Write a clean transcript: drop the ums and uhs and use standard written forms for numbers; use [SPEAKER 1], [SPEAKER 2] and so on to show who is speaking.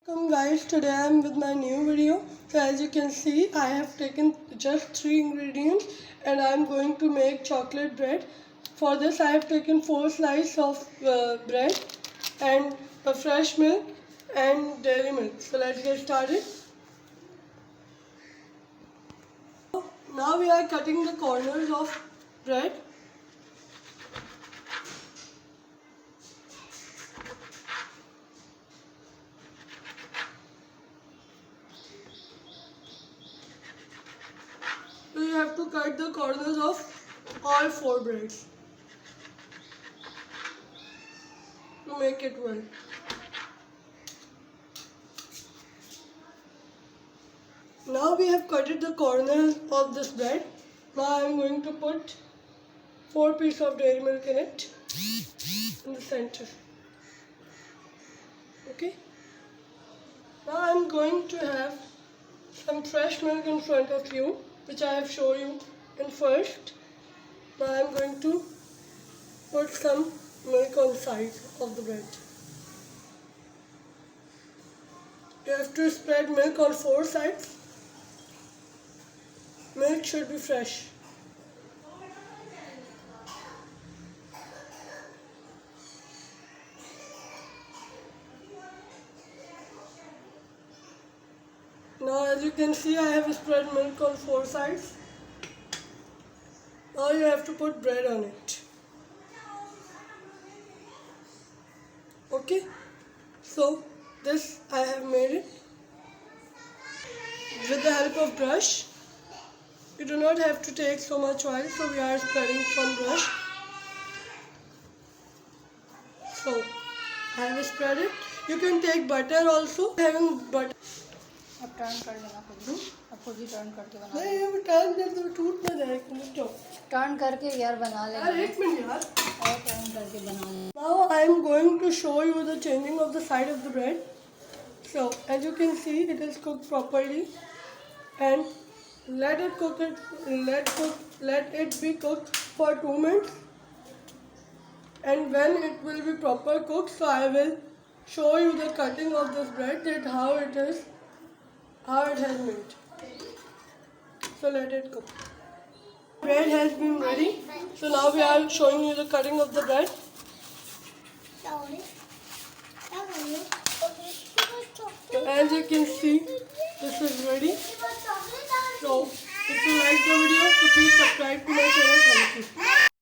[SPEAKER 1] Welcome guys, today I am with my new video. So as you can see, I have taken just 3 ingredients and I am going to make chocolate bread. For this I have taken 4 slices of bread and a fresh milk and dairy milk. So let's get started. Now we are cutting the corners of bread. So you have to cut the corners of all 4 breads to make it well. Now we have cutted the corners of this bread. Now I am going to put 4 pieces of dairy milk in it, in the center. Okay. Now I am going to have some fresh milk in front of you, which I have shown you in first. Now I am going to put some milk on the side of the bread. You have to spread milk on 4 sides. Milk should be fresh. Now as you can see, I have spread milk on 4 sides. Now you have to put bread on it. Okay, so this I have made it with the help of brush. You do not have to take so much oil, so we are spreading from brush. So I have spread it. You can take butter also. Having butter.
[SPEAKER 2] अब turn कर लेना खुद भी, अब खुद ही turn करके बना
[SPEAKER 1] नहीं ये टर्न कर तो टूट ना जाए तो
[SPEAKER 2] टर्न करके यार बना लेना।
[SPEAKER 1] यार एक मिनट यार
[SPEAKER 2] और टर्न करके बना लेना।
[SPEAKER 1] Now I am going to show you the changing of the side of the bread. So as you can see, it is cooked properly, and let it be cooked for 2 minutes. And when it will be proper cooked, so I will show you the cutting of this bread, that how it has made. So let it cook. Bread has been ready. So now we are showing you the cutting of the bread. So as you can see, this is ready. So if you like the video, so please subscribe to my channel. Thank you.